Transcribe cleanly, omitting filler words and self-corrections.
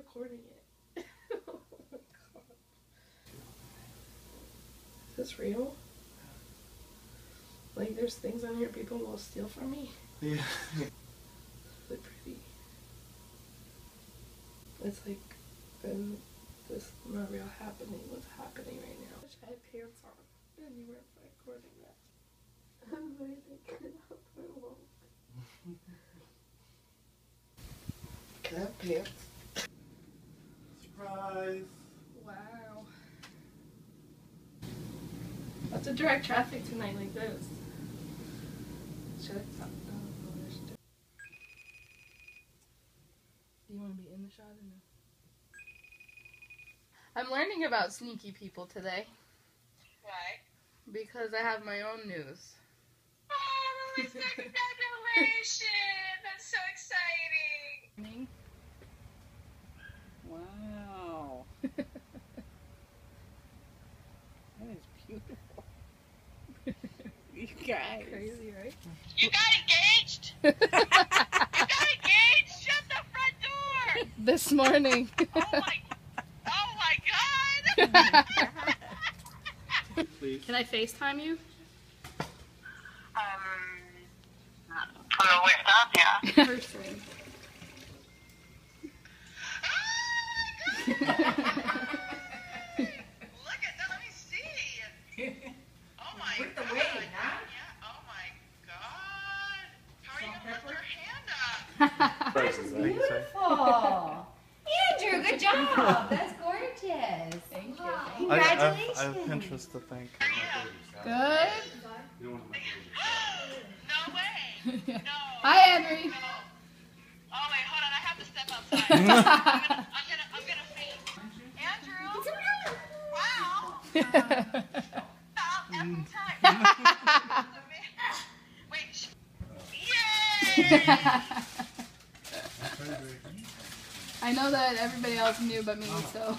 recording it. Oh my god. Is this real? Like, there's things on here people will steal from me? Yeah. It's really pretty. It's like, this not real happening. What's happening right now? I wish I had pants on and you weren't recording that. I'm really thinking out my walk. Can I have pants? Surprise! Wow. Lots of direct traffic tonight like this. Should I stop? Oh, there's two. Do you want to be in the shot or no? I'm learning about sneaky people today. Why? Because I have my own news. Oh, Melissa, congratulations! That's so exciting! Wow. That is beautiful. You guys. Crazy, right? You got engaged? You got engaged? Shut the front door! This morning. Oh my god! Please. Can I FaceTime you? On the way up, yeah. Person. Look at that, let me see. Oh my With the god. wave, huh? Yeah, oh my god. How are you gonna lift your hand up? Beautiful. Andrew, good job. That's gorgeous. Thank you. Wow. Thank you. I Congratulations. have Pinterest to thank. Good. No way. No. Hi, Henry. No. Oh wait, hold on, I have to step outside. I'm gonna faint. Andrew. Wow. Stop every time. Wait. Yay! I know that everybody else knew but me, so.